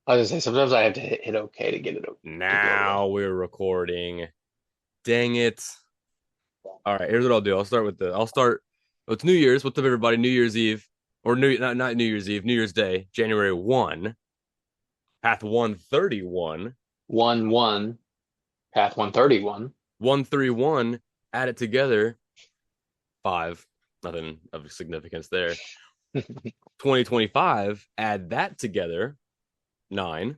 I was gonna say sometimes I have to hit OK to get it to go away. Now we're recording. Dang it. All right, here's what I'll do. I'll start. Well, it's New Year's. What's up, everybody? New Year's Eve. Or not New Year's Eve, New Year's Day, January 1, path 131, 1-1, path 131. 131, add it together, 5. Nothing of significance there. 2025, add that together, 9,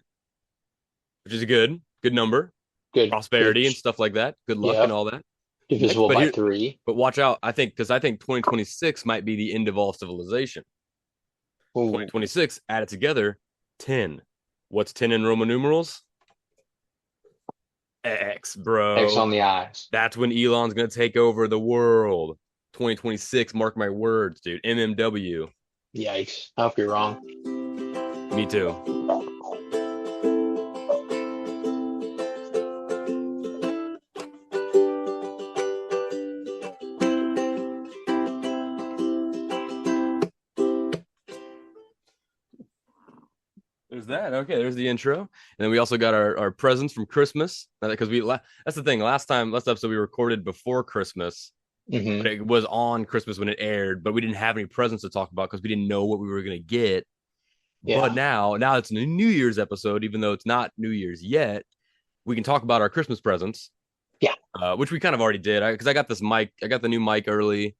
which is a good number. Good, good. Prosperity and stuff like that. Good luck and Yep. all that. Next, Divisible by 3. but watch out. I think 2026 might be the end of all civilization. Ooh, 2026, add it together, 10. What's 10 in Roman numerals? X, X bro. on the eyes. That's when Elon's gonna take over the world. 2026, mark my words, dude. MMW. Yikes. I hope you're wrong. Me too. There's that. Okay, there's the intro. And then we also got our presents from Christmas. Because that's the thing. Last episode we recorded before Christmas, but Hmm. it was on Christmas when it aired, but we didn't have any presents to talk about because we didn't know what we were gonna get. But Yeah. now it's a New Year's episode, even though it's not New Year's yet. We can talk about our Christmas presents, Yeah. which we kind of already did. Because I got this mic, I got the new mic early.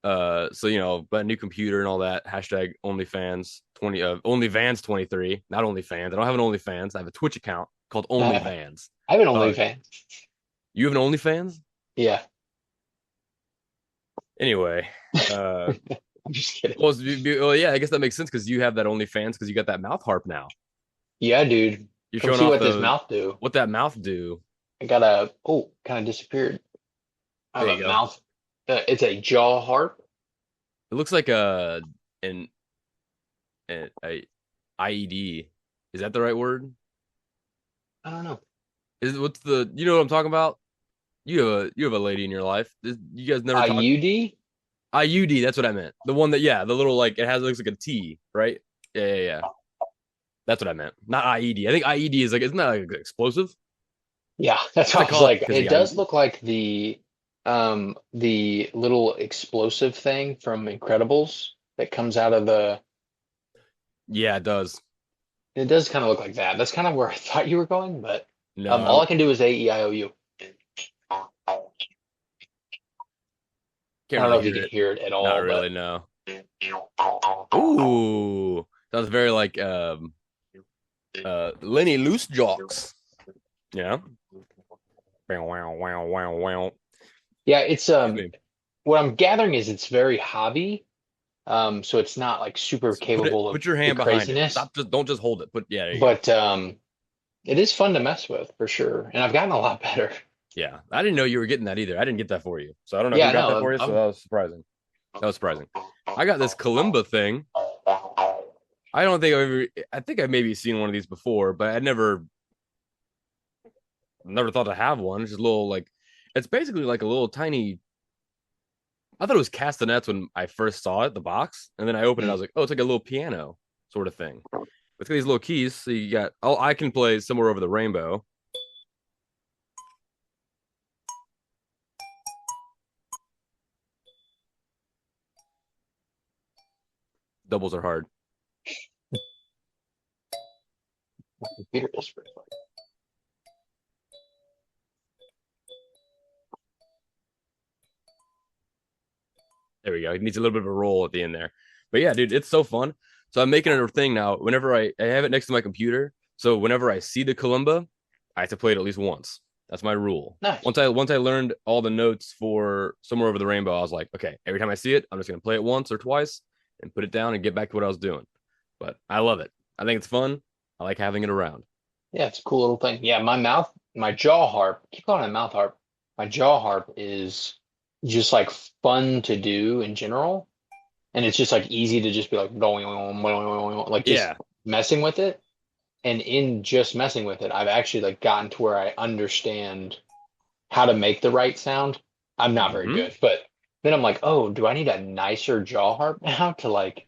So but a new computer and all that. Hashtag OnlyFans 20, OnlyVans 23, not OnlyFans. I don't have an OnlyFans. I have a Twitch account called I OnlyVans. have an Uh, OnlyFans. you have an OnlyFans? Yeah. Anyway, uh, I'm just kidding. well, yeah, I guess that makes sense because you have that OnlyFans because you got that mouth harp now. Yeah, dude. You're Come showing see off what this the mouth do. what that mouth do. I got a, oh, kind of disappeared. I have There you a go. mouth. It's a jaw harp. It looks like an, a IED. Is that the right word? I don't know. Is what's the you know what I'm talking about? You have a lady in your life. You guys never talk IUD? IUD. That's what I meant. The one that the little like it looks like a T, right? Yeah. That's what I meant. Not IED. I think IED is like isn't that like explosive? Yeah, that's What they what I was call it like. because It the does IED. look like the little explosive thing from Incredibles that comes out of the, Yeah, it does. it does kind of look like that. That's kind of where I thought you were going, but all No, I can do is A-E-I-O-U. I can't don't know really if you hear can it. hear it at Not all, really. but No. Ooh, sounds very like Lenny Loose Jocks. Yeah. Wow, wow, wow, wow, wow. yeah, it's Excuse me. what I'm gathering is it's very hobby. So it's not like super capable of Put your the hand behind it. craziness, Stop. Just don't just hold it. There you go. but it is fun to mess with for sure. And I've gotten a lot better. Yeah, I didn't know you were getting that either. I didn't get that for you, so I don't know who Yeah, got that no, for you. So that was surprising. That was surprising. I got this kalimba thing. I don't think I've ever. I think I've maybe seen one of these before, but I never thought to have one. It's just a little like. It's basically like a little tiny. I thought it was castanets when I first saw it, the box, and then I opened it. I Mm. was like, oh, it's like a little piano sort of thing. It's got these little keys. So you got. Oh, I can play somewhere over the rainbow. Doubles are hard. My computer is first. There we go. It needs a little bit of a roll at the end there. But yeah, dude, it's so fun. So I'm making it a thing now. Whenever I have it next to my computer, so whenever I see the kalimba, I have to play it at least once. That's my rule. Nice. Once I learned all the notes for Somewhere Over the Rainbow, I was like, okay, every time I see it, I'm just gonna play it once or twice and put it down and get back to what I was doing. But I love it. I think it's fun. I like having it around. Yeah, it's a cool little thing. Yeah, my jaw harp, keep calling it mouth harp. My jaw harp is just like fun to do in general. And it's just like easy to just be like going, like just Yeah. messing with it. And in just messing with it, I've actually like gotten to where I understand how to make the right sound. I'm not very Hmm. good, but then I'm like, oh, do I need a nicer jaw harp now to like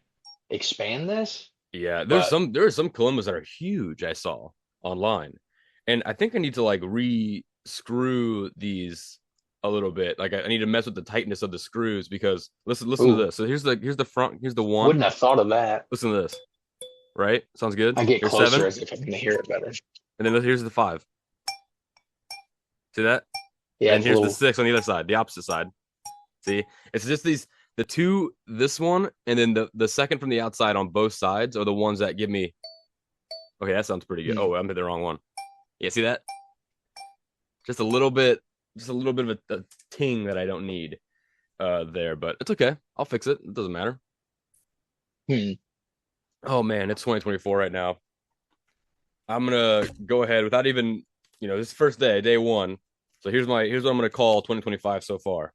expand this? Yeah, But there are some Columbus that are huge I saw online. And I think I need to like re-screw these a little bit. Like I need to mess with the tightness of the screws because listen to ooh, this. So here's the front, here's the one. wouldn't have thought of that. Listen to this, right? Sounds good. I get Here's closer seven, as if I'm gonna hear it better. and then here's the five. See that? And Yeah, then it's a here's the little. six on the other side, the opposite side. See? It's just these the two, this one, and then the second from the outside on both sides are the ones that give me okay, that sounds pretty good. Hmm. Oh, I'm hit the wrong one. Yeah, see that? Just just a little bit of a ting that I don't need there, but it's okay. I'll fix it. It doesn't matter. Hmm. Oh man, it's 2024 right now. I'm gonna go ahead without even, this first day, day one. So here's what I'm gonna call 2025 so far.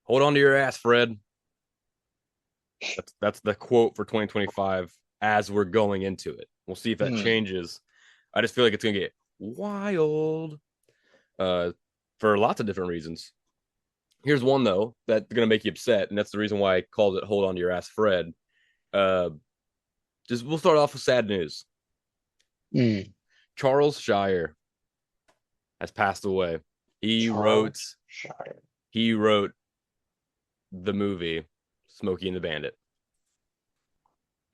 Hold on to your ass, Fred. That's the quote for 2025 as we're going into it. We'll see if that Hmm. changes. I just feel like it's gonna get wild uh for lots of different reasons. Here's one though that's gonna make you upset, and that's the reason why I called it "Hold on to your ass, Fred." Uh, just we'll start off with sad news. Hmm. Charles Shire has passed away. He wrote Charles Shire. he wrote the movie Smokey and the Bandit.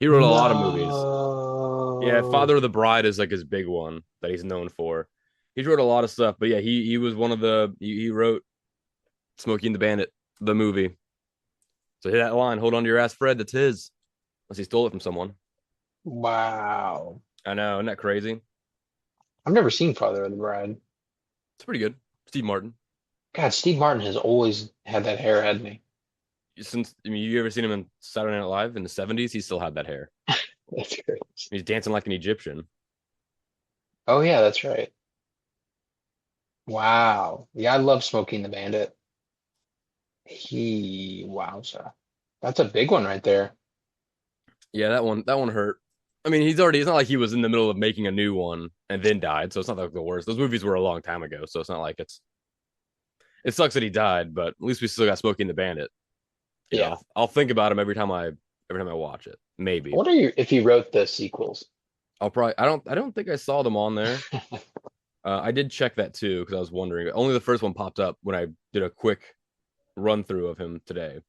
He wrote a lot of movies. Yeah, No. Father of the Bride is like his big one that he's known for. He's wrote a lot of stuff, but yeah, he was one of he wrote Smokey and the Bandit, the movie. So hit that line, hold on to your ass, Fred. That's his, unless he stole it from someone. Wow. I know, isn't that crazy? I've never seen Father of the Bride. It's pretty good. Steve Martin. God, Steve Martin has always had that hair, hadn't he? Since I mean, you ever seen him in Saturday Night Live in the '70s? He still had that hair. That's great. He's dancing like an Egyptian. Oh yeah, that's right. Wow. Yeah, I love Smoking the Bandit. Wowza. That's a big one right there. Yeah, that one hurt. I mean, it's not like he was in the middle of making a new one and then died, so it's not like the worst. Those movies were a long time ago, so it's not like it sucks that he died, but at least we still got Smokey and the Bandit. Yeah. I'll think about him every time I watch it. I Maybe wonder if he wrote the sequels. I'll probably I don't think I saw them on there. I did check that too because I was wondering. Only the first one popped up when I did a quick run through of him today.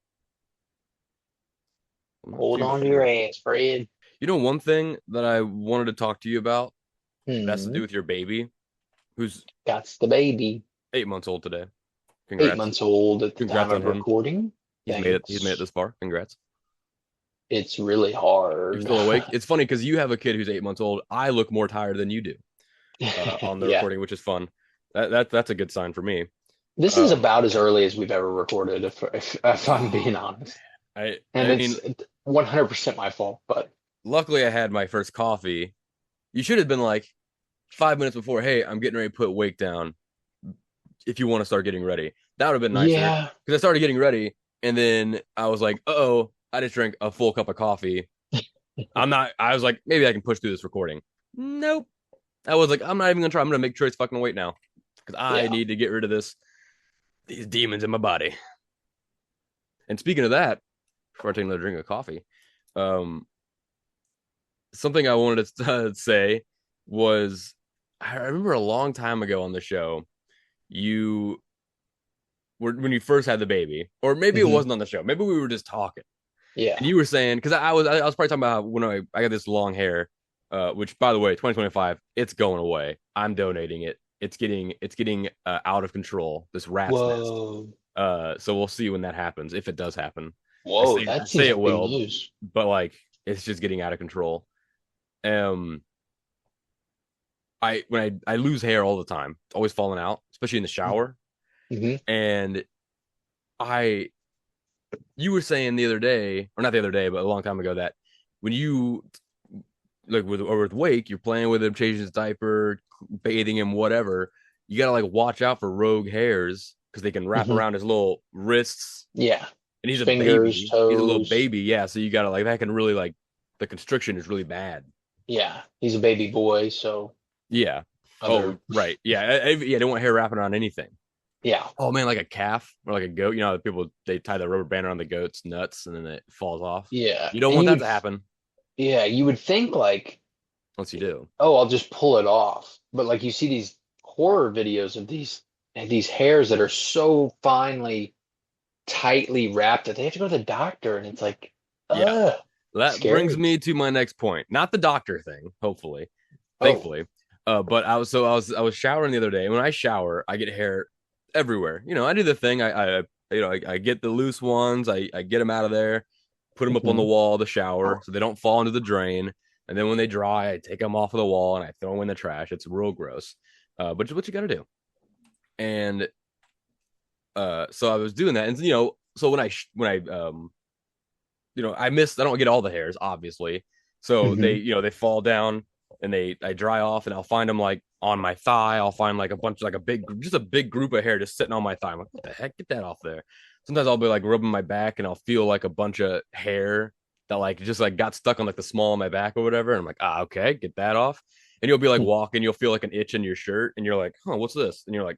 I'm not Hold too on to your sure. ass, Fred. One thing that I wanted to talk to you about that has to Hmm. do with your baby, who's That's the baby. 8 months old today. 8 Congrats. months old at the time Congrats on of him. recording. He's made it Thanks. this far. Congrats. It's really You're hard. still awake. It's funny because you have a kid who's 8 months old. I look more tired than you do on the Yeah. recording, which is fun. That's a good sign for me. This is Um, about as early as we've ever recorded, if I'm being honest. And I it's mean, 100% my fault, but luckily I had my first coffee. You should have been like 5 minutes before. Hey, I'm getting ready to put Wake down. If you want to start getting ready, that would have been nicer. yeah. Because I started getting ready, and then I was like, oh, I just drank a full cup of coffee. I'm not. I was like, maybe I can push through this recording. Nope. I was like, I'm not even gonna try. I'm gonna make choice fucking wait now because I Yeah. need to get rid of these demons in my body. And speaking of that, before I take another drink of coffee, um, something I wanted to say was I remember a long time ago on the show, you were when you first had the baby, or maybe it Hmm. wasn't on the show. Maybe we were just talking, and Yeah. you were saying because I was probably talking about when I got this long hair, which by the way, 2025, it's going away. I'm donating it. It's getting out of control. This rat's nest. Whoa. So we'll see when that happens, if it does happen. Whoa, I that say seems it like big will, news. but like it's just getting out of control. Um, I lose hair all the time. It's always falling out, especially in the shower. Hmm. And I, you were saying the other day, or not the other day, but a long time ago, that when you like with Wake, you're playing with him, changing his diaper, bathing him, whatever. You gotta like watch out for rogue hairs because they can wrap Hmm. around his little wrists. Yeah. And he's a Fingers, baby. He's a little toes. baby, yeah. So you gotta like that can really like the constriction is really bad. Yeah. He's a baby boy, so Yeah. Oh, other, right. Yeah. Yeah. They don't want hair wrapping around anything. yeah. Oh man, like a calf or like a goat. You know, people they tie the rubber band around the goat's nuts and then it falls off. Yeah. You don't And want that to happen. Yeah, you would think like, Once you do. oh, I'll just pull it off. But like you see these horror videos of these hairs that are so finely, tightly wrapped that they have to go to the doctor, and it's like, Yeah. ugh, That brings scary. me to my next point. Not the doctor thing, hopefully, Oh, thankfully. But I was showering the other day, and when I shower, I get hair everywhere. I do the thing. I get the loose ones. I get them out of there, put them up on the hmm. wall of the shower so they don't fall into the drain. And then when they dry, I take them off of the wall and I throw them in the trash. It's real gross, but it's what you got to do. And so I was doing that, and so I don't get all the hairs, obviously. So Hmm. they fall down and I dry off, and I'll find them like on my thigh. I'll find like a bunch, like just a big group of hair just sitting on my thigh. I'm like, what the heck? Get that off there. Sometimes I'll be like rubbing my back and I'll feel like a bunch of hair that like just like got stuck on like the small of my back or whatever. And I'm like, okay, get that off. And you'll be like walking, you'll feel like an itch in your shirt, and you're like, huh, what's this? And you're like,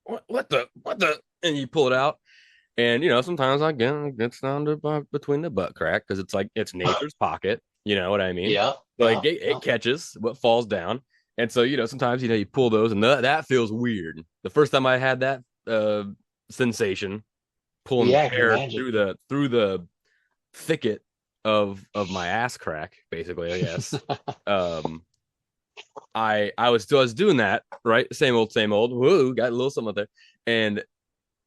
what the? And you pull it out, and sometimes I get down to between the butt crack because it's like it's nature's pocket. You know what I mean? Yeah, Like yeah. it catches what falls down, and so sometimes you pull those, and that feels weird. The first time I had that sensation pulling Yeah, I can hair imagine. through the thicket of my ass crack, basically, I guess. Um, I was doing that, right? Same old. Woo, got a little something up there, and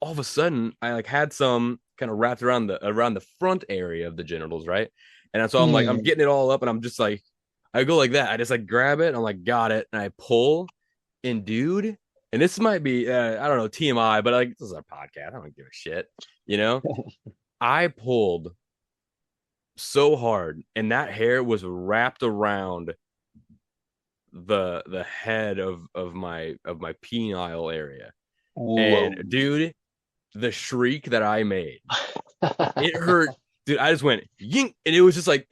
all of a sudden I like had some kind of wrapped around the front area of the genitals, right? And so I'm like, I'm Hmm. getting it all up, and I'm just like, I go like that. I just like grab it. I'm like, got it, and I pull. And dude, and this might be I don't know, TMI, but like this is our podcast. I don't give a shit. You know, I pulled so hard, and that hair was wrapped around the head of my penile area. And Whoa. dude, the shriek that I made, it hurt. Dude, I just went yink, and it was like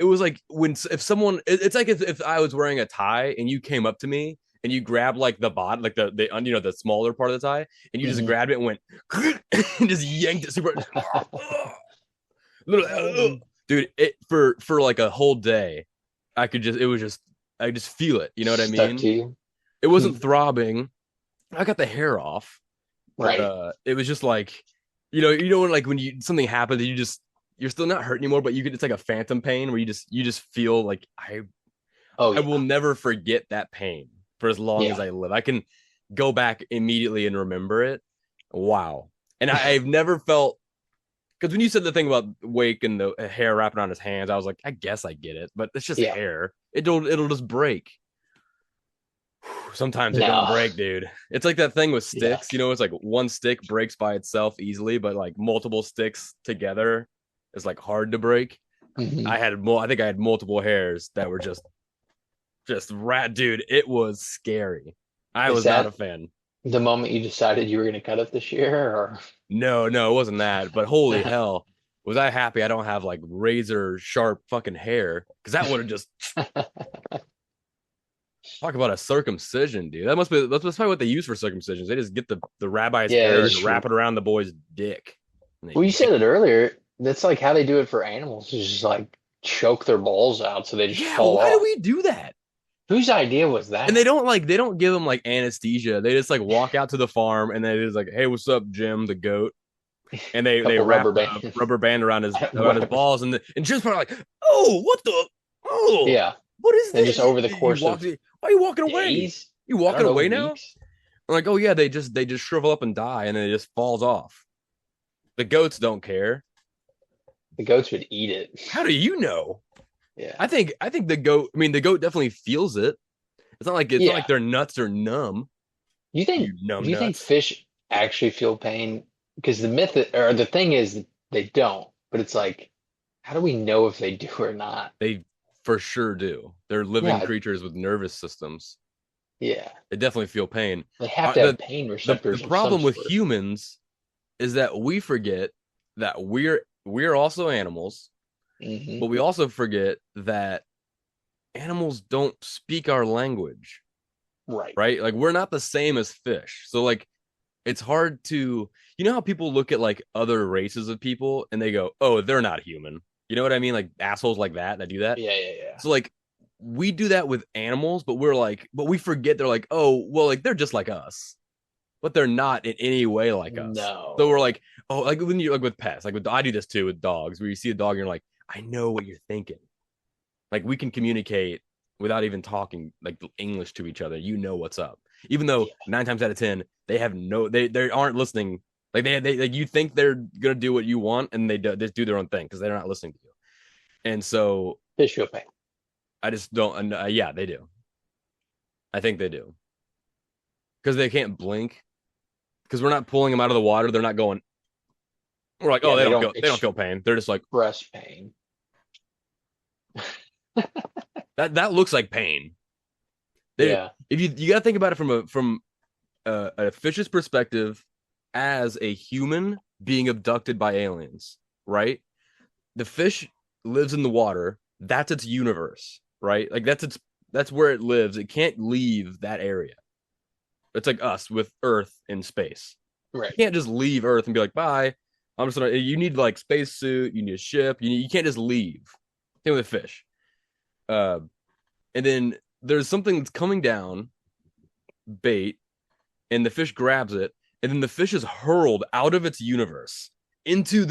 when if someone, it's like if I was wearing a tie and you came up to me and you grabbed like the bot, like the smaller part of the tie, and you just Hmm. grabbed it and went and just yanked it super. Oh, Dude, it for like a whole day, it was just I just feel it. You know what I stuck mean? to you. It Hmm. wasn't throbbing. I got the hair off, but Right. it was just like, when like when you something happens, you're still not hurt anymore, but it's like a phantom pain where you just feel like Oh I yeah. will never forget that pain for as long as Yeah. I live. I can go back immediately and remember it. Wow. And I've never felt, because when you said the thing about Wake and the hair wrapping around his hands, I was like, I guess I get it, but it's just Yeah. hair. It'll just break. Sometimes they don't No. break, dude. It's like that thing with Yeah. sticks. It's like one stick breaks by itself easily, but like multiple sticks together is like hard to break. Hmm. I think I had multiple hairs that were just rat, dude. It was scary. I Is was not a that fan. the moment you decided you were going to cut it this year, or? No, it wasn't that. But holy hell, was I happy I don't have like razor sharp fucking hair, because that would have just talk about a circumcision, dude. That's probably what they use for circumcisions. They just get the rabbi's Yeah, they hair and just. wrap it around the boy's dick, and they Well, you yank. said it earlier. That's like how they do it for animals. Is just like choke their balls out so they just Yeah, fall why do off. we do that? Whose idea was And that? they don't give them like anesthesia. They just like walk out to the farm and they just like, hey, what's up, Jim, the goat? And they Couple wrap rubber band. the rubber band around his Rubber. balls, and Jim's probably like, oh, what the, oh, Yeah. what is And this? just over the You course walk. of Why are you walking away? days, You I don't walking know, away now? weeks, I'm like, oh yeah, they just shrivel up and die, and then it just falls off. The goats don't care. the goats would eat it. How do you know? Yeah. I think the goat. I mean, the goat definitely feels it. It's not like Yeah. their nuts are numb. You You think, numb do you think nuts. fish actually feel pain? Because the myth or the thing is they don't, but it's like, how do we know if they do or not? They for sure do. They're living Yeah. creatures with nervous systems. Yeah. They definitely feel pain. They have Uh, to have the pain the receptors of some problem with sort. humans is that we forget that we're also animals, but Hmm. we also forget that animals don't speak our language, Right. right? Like we're not the same as fish. So like it's hard to, how people look at like other races of people and they go, "Oh, they're not human." You know what I mean? Like assholes like that do that. Yeah, yeah, yeah. So like we do that with animals, but we're like, but we forget they're like, oh, well, like they're just like us, but they're not in any way like us. So we're No. like, oh, like when you like with pets, like with I do this too with dogs, where you see a dog and you're like, I know what you're thinking. Like we can communicate without even talking like English to each other. You know what's up. Even though Yeah. 9 times out of 10, they have no they aren't listening. Like they like you think they're gonna do what you want and they just do their own thing because they're not listening to you. And so Fish feel pain. I just don't yeah, they do. I think they do. Because they can't blink. Because we're not pulling them out of the water. They're not going, we're like, oh, Yeah, they don't they don't feel pain. They're just like express pain. that looks like pain. They Yeah. if you gotta think about it from a fish's perspective as a human being abducted by aliens, right? The fish lives in the water. That's its universe, right? Like that's where it lives. It can't leave that area. It's like us with Earth in space. Right. You can't just leave Earth and be like, bye. I'm just gonna. You need like space suit. You need a ship. You can't just leave. Same with a fish. Uh, and then there's something that's coming down, bait, and the fish grabs it, and then the fish is hurled out of its universe into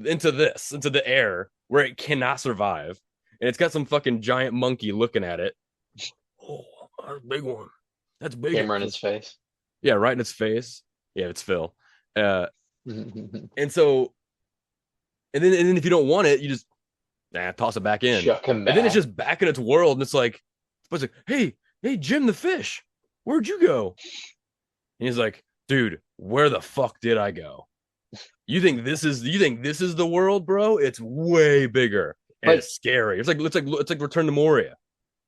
into the air where it cannot survive, and it's got some fucking giant monkey looking at it. Oh, that's a big one. That's bigger. Camera in its face. Yeah, right in its face. Yeah, it's Phil. Uh, and so, and then if you don't want it, you just toss it back in, Chuck him and then it's back. just back in its world, and it's like, hey, Jim the fish, where'd you go? And he's like, dude, where the fuck did I go? You think this is the world, bro? It's way bigger and But it's scary. It's like Return to Moria.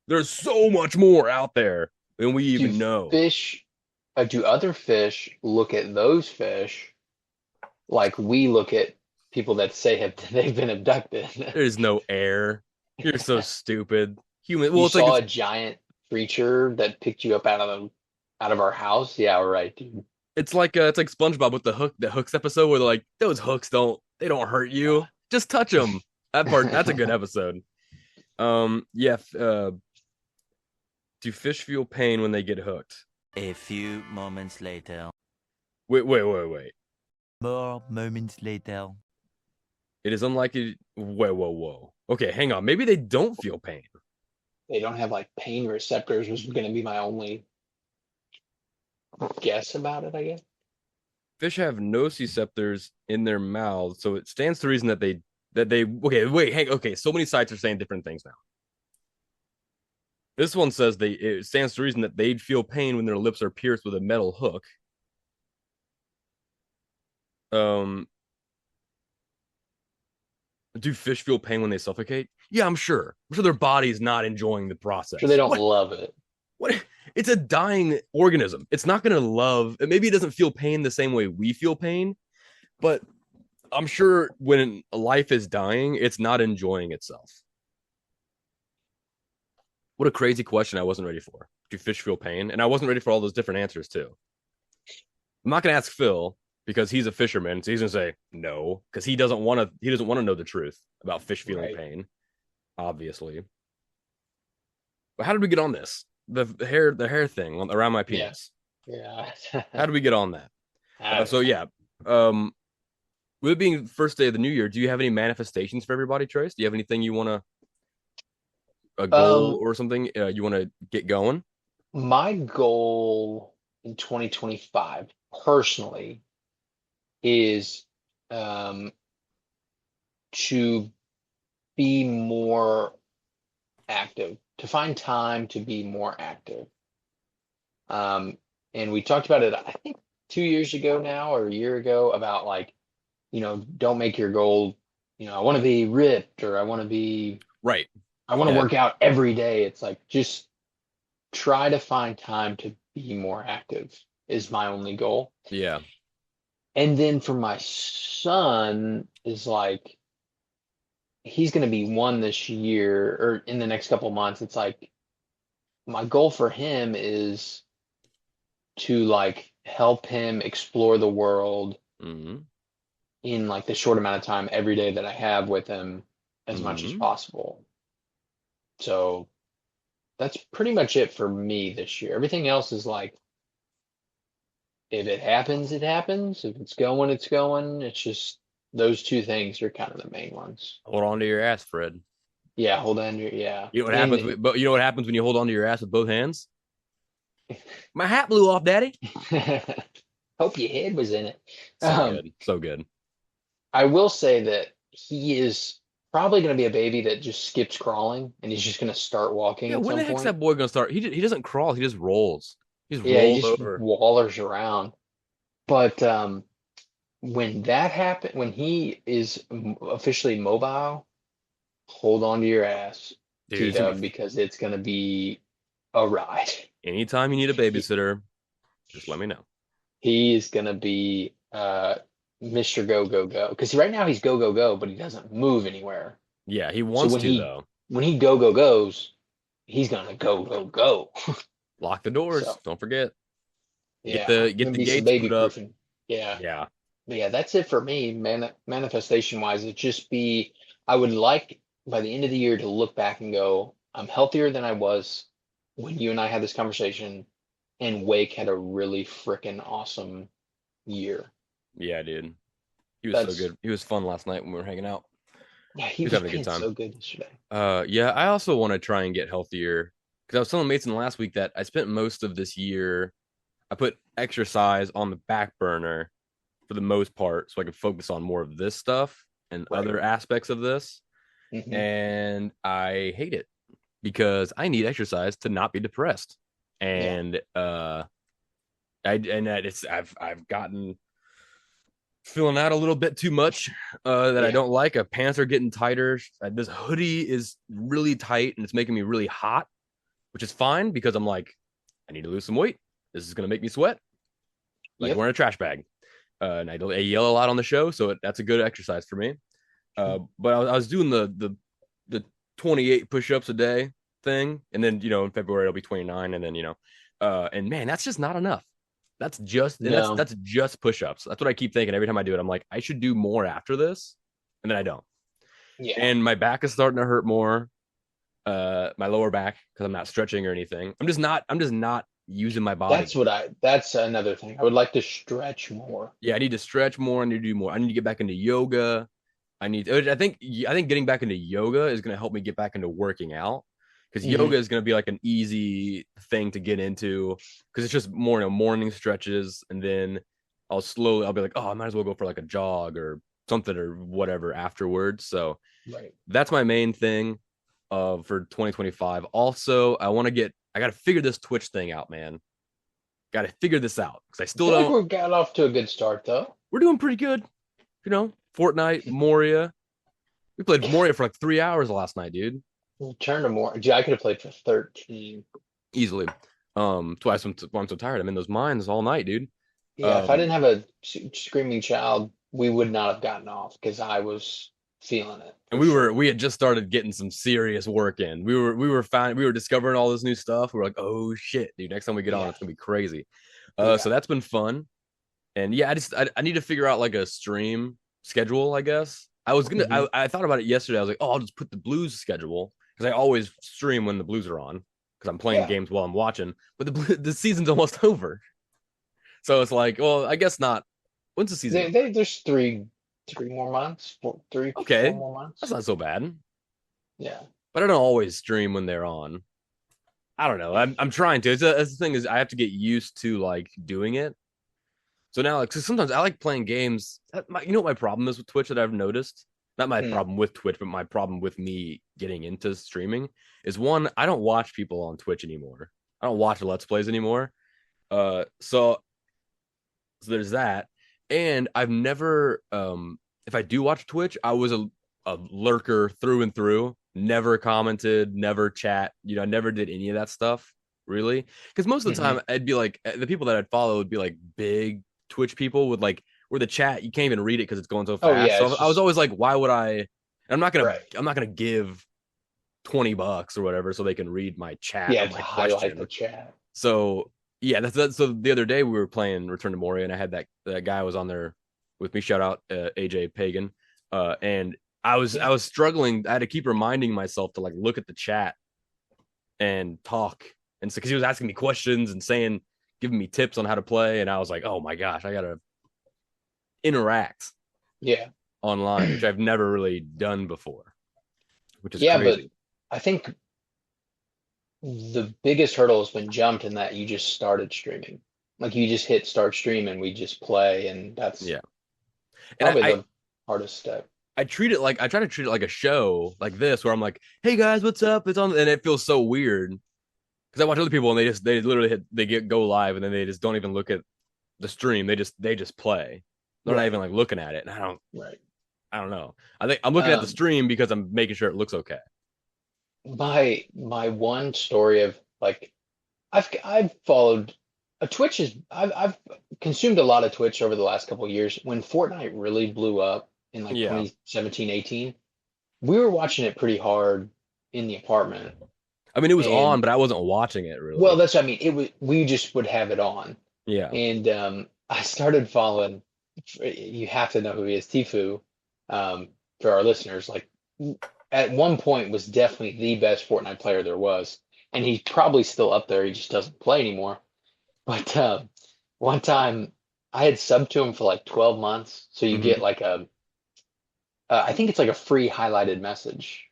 There's so much more out there than we do even know. fish, do other fish look at those fish like we look at people that say have they've been abducted? There's no air. You're so stupid. Human. You Well, saw a giant creature that picked you up out of our house? Yeah, right, dude. it's like SpongeBob with the hooks episode where they're like, those hooks they don't hurt you. Just touch them. That part that's a good episode. Yeah. Do fish feel pain when they get hooked? A few moments later. Wait. More moments later. It is unlikely. Whoa. Okay, hang on. Maybe they don't feel pain. They don't have like pain receptors, was going to be my only guess about it, I guess. Fish have nociceptors in their mouths, so it stands to reason that they okay, wait, hang okay, so many sites are saying different things now. This one says it stands to reason that they'd feel pain when their lips are pierced with a metal hook. Um, do fish feel pain when they suffocate? Yeah, I'm sure. I'm sure their body's not enjoying the process. Sure, they don't What? love it. What? It's a dying organism. It's not going to love. Maybe it doesn't feel pain the same way we feel pain, but I'm sure when life is dying, it's not enjoying itself. What a crazy question I wasn't ready for. Do fish feel pain? And I wasn't ready for all those different answers too. I'm not going to ask Phil because he's a fisherman, so he's going to say no because he doesn't want to know the truth about fish feeling pain, obviously. But how did we get on this? The hair thing around my penis. Yeah. How did we get on that? So yeah, with it being the first day of the new year, do you have any manifestations for everybody, Trace? Do you have anything you want to a goal or something you want to get going? My goal in 2025 personally is to be more active, to find time to be more active. And we talked about it, I think 2 years ago now or a year ago about like, don't make your goal, I want to be ripped or I want to work out every day. It's like, just try to find time to be more active is my only goal. Yeah. And then for my son is like, he's going to be 1 this year or in the next couple of months. It's like, my goal for him is to like help him explore the world, Mm-hmm. in like the short amount of time every day that I have with him as much as Hmm. possible. So that's pretty much it for me this year. Everything else is like, if it happens, it happens. If it's going, it's going. It's just those two things are kind of the main ones. Hold on to your ass, Fred. Yeah, hold on. Yeah. You know what happens? And But you know what happens when you hold on to your ass with both hands? My hat blew off, Daddy. hope your head was in it. So Um, good, so good. I will say that he is probably going to be a baby that just skips crawling and he's just going to start walking Yeah, at when the some heck's point. that boy gonna start? He doesn't crawl. He just rolls. He's Yeah, he rolled just over. wallers around. But when that happen, when he is officially mobile, hold on to your ass, Dude, it's gonna be T-Dub, because it's going to be a ride. anytime you need a babysitter, just let me know. He is going to be Mr. Go Go Go because right now he's go go go, but he doesn't move anywhere. Yeah, he So wants to though. when he go go goes, he's gonna go go go. Lock the doors. So Don't forget. Get yeah, the gonna get the be some gates baby put up. proofing. Yeah, Yeah. but yeah, that's it for me. Manifestation wise, it just be I would like by the end of the year to look back and go, I'm healthier than I was when you and I had this conversation, and Wake had a really freaking awesome year. Yeah, dude. He was so That's good. He was fun last night when we were hanging out. yeah, He he was was having a good playing time. so good yesterday. Yeah, I also want to try and get healthier because I was telling Mason last week that I spent most of this year, I put exercise on the back burner for the most part so I could focus on more of this stuff and Right. other aspects of this. Hmm. And I hate it because I need exercise to not be depressed. Yeah. And I've gotten filling out a little bit too much that I Yeah. don't like. Pants are getting tighter. This hoodie is really tight and it's making me really hot, which is fine because I'm like, I need to lose some weight. This is gonna make me sweat like Yep. wearing a trash bag. And I yell a lot on the show, so that's a good exercise for me. But I was doing the 28 push-ups a day thing, and then in February it'll be 29, and then and man, that's just not enough. That's just and No. that's just push-ups. That's what I keep thinking every time I do it. I'm like, I should do more after this, and then I don't. Yeah. And my back is starting to hurt more. My lower back because I'm not stretching or anything. I'm just not using my body. That's another thing. I would like to stretch more. Yeah, I need to stretch more. I need to do more. I need to get back into yoga. I think getting back into yoga is going to help me get back into working out because Hmm. yoga is going to be like an easy thing to get into because it's just more morning stretches and then I'll be like, oh, I might as well go for like a jog or something or whatever afterwards. So Right. that's my main thing for 2025. Also, I got to figure this Twitch thing out, man. Got to figure this out because I I still feel like don't. we got off to a good start though. We're doing pretty good, Fortnite, Moria. We played Yeah. Moria for like 3 hours last night, dude. We'll turn to more. Gee, I could have played for 13. Easily. Twice why I'm so tired. I'm in those mines all night, dude. Yeah, if I Um, didn't have a screaming child, we would not have gotten off because I was feeling it and for we sure. we had just started getting some serious work in. We were discovering all this new stuff. We were like, oh shit, dude. Next time we get on, Yeah. it's gonna be crazy. So Yeah. that's been fun. And yeah, I need to figure out like a stream schedule, I guess. Hmm. I thought about it yesterday. I was like, oh, I'll just put the blues schedule because I always stream when the blues are on because I'm playing Yeah. games while I'm watching. But the season's almost over, so it's like, well, I guess not. When's the season over? There's three more months, four Okay, more that's months. not so bad. Yeah. But I don't always stream when they're on. I don't know. I'm trying to. It's the thing is I have to get used to like doing it. So now, like, 'cause sometimes I like playing games. You know what my problem is with Twitch that I've noticed? Not my Hmm. problem with Twitch, but my problem with me getting into streaming is one, I don't watch people on Twitch anymore. I don't watch Let's Plays anymore. So there's that. And I've never, if I do watch Twitch, I was a lurker through and through. Never commented, never chat. I never did any of that stuff really. Because most of the Hmm. time, I'd be like the people that I'd follow would be like big Twitch people with like where the chat you can't even read it because it's going so Oh fast. yeah, So it's I was just always like, why would I? right. I'm not gonna give $20 or whatever so they can read my chat Yeah, or to my highlight the question. chat. So yeah, that's so the other day we were playing Return to Moria and I had that guy was on there with me. Shout out AJ Pagan. And I was struggling. I had to keep reminding myself to like look at the chat and talk, and so because he was asking me questions and giving me tips on how to play, and I was like, oh my gosh, I gotta interact Yeah. online, which I've never really done before, which is Yeah, crazy. but I think the biggest hurdle has been jumped in that you just started streaming. Like you just hit start stream and we just play, and that's Yeah, and probably the hardest step. I try to treat it like a show like this, where I'm like, hey guys, what's up? It's on, and it feels so weird because I watch other people and they literally go live and then they just don't even look at the stream. They just play. They're not even like looking at it, and Right. I don't know. I think I'm looking at the stream because I'm making sure it looks okay. My one story of like I've followed a Twitch is I've consumed a lot of Twitch over the last couple of years. When Fortnite really blew up in like Yeah. 2017, 18, we were watching it pretty hard in the apartment. I mean, it was And on, but I wasn't watching it really. well, that's what I mean. It was we just would have it on. Yeah. And I started following, you have to know who he is, Tifu, for our listeners. Like at one point was definitely the best Fortnite player there was. And he's probably still up there. He just doesn't play anymore. But one time I had subbed to him for like 12 months. So you get like I think it's like a free highlighted message.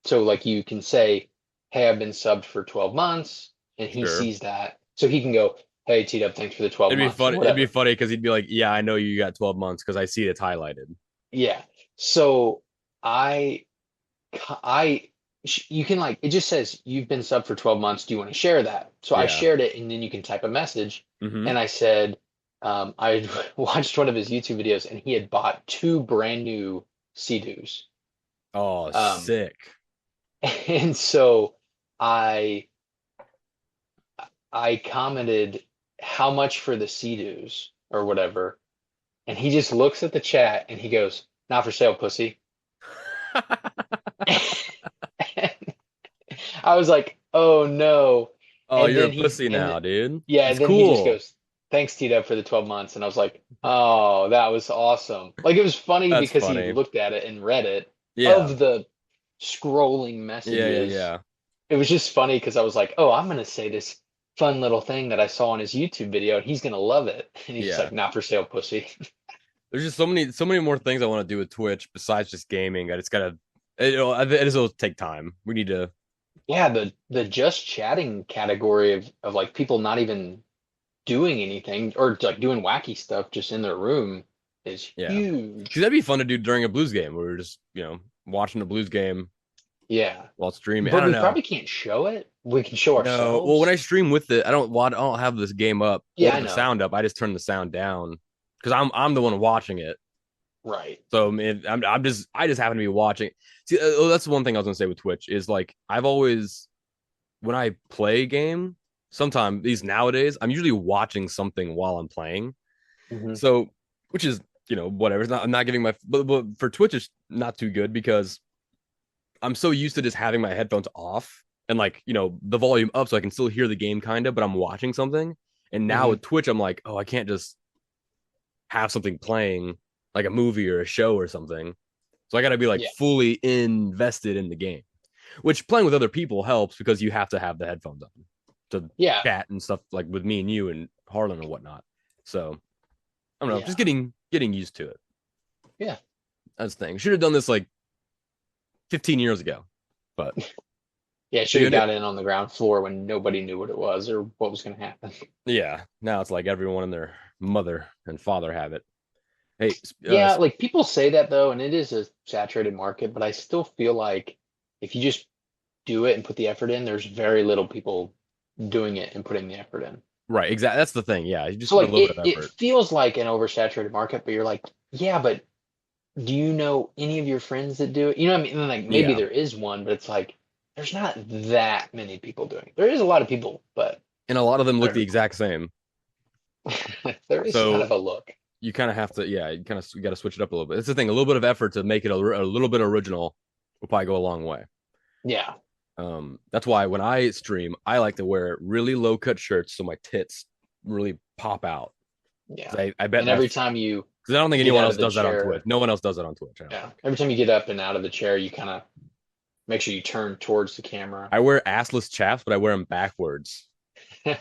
So like you can say, hey, I've been subbed for 12 months. And he sees that. So he can go, hey, T-Dub, thanks for the 12 months. It'd be funny because he'd be like, yeah, I know you got 12 months because I see it's highlighted. Yeah. So you can like, it just says you've been subbed for 12 months. Do you want to share that? So I shared it, and then you can type a message. And I said, I watched one of his YouTube videos and he had bought 2 brand new Sea-Doos. Oh, sick. And so I commented how much for the Sea-Doos or whatever. And he just looks at the chat and he goes, not for sale, pussy. I was like, oh no. Oh, and you're then a pussy now, dude. Yeah, it's and then cool. he just goes, thanks, T-Dub, for the 12 months. And I was like, oh, that was awesome. Like it was funny because he looked at it and read it of the scrolling messages. Yeah. It was just funny because I was like, oh, I'm gonna say this fun little thing that I saw in his YouTube video and he's gonna love it. And he's just like, not for sale, pussy. There's just so many more things I want to do with Twitch besides just gaming. I just gotta it'll take time. We need to the just chatting category of like people not even doing anything or like doing wacky stuff just in their room is huge. Because that'd be fun to do during a Blues game where we're just, watching a Blues game. Yeah. While streaming. But we probably can't show it. We can show ourselves. Well, when I stream with it, I don't have this game up or the sound up. I just turn the sound down because I'm the one watching it. Right. So I just happen to be watching. See, that's the one thing I was gonna say with Twitch is like I've always, when I play a game, sometimes these nowadays I'm usually watching something while I'm playing. So, which is whatever. It's not, I'm not giving my, but for Twitch it's not too good because I'm so used to just having my headphones off and like the volume up so I can still hear the game kind of, but I'm watching something. And now with Twitch I'm like, oh, I can't just have something playing like a movie or a show or something. So I got to be like fully invested in the game, which playing with other people helps because you have to have the headphones on to chat and stuff like with me and you and Harlan and whatnot. So I don't know, just getting used to it. Yeah. That's the thing. Should have done this like 15 years ago, but yeah, should have got in on the ground floor when nobody knew what it was or what was going to happen. Yeah. Now it's like everyone and their mother and father have it. Hey, like people say that though, and it is a saturated market, but I still feel like if you just do it and put the effort in, there's very little people doing it and putting the effort in. Right, exactly. That's the thing. Yeah, you just so put like a little bit of effort. It feels like an oversaturated market, but you're like, yeah, but do you know any of your friends that do it? You know what I mean? And like maybe there is one, but it's like there's not that many people doing it. There is a lot of people, but and a lot of them look the exact same. There is kind of a look. You kind of have to, you got to switch it up a little bit. It's the thing, a little bit of effort to make it a little bit original will probably go a long way. Yeah. That's why when I stream, I like to wear really low cut shirts so my tits really pop out. Yeah. I bet and every time you Because I don't think you get anyone out else of the does that on Twitch. chair. No one else does it on Twitch. I don't Yeah. think. Every time you get up and out of the chair, you kind of make sure you turn towards the camera. I wear assless chaps, but I wear them backwards. Wait,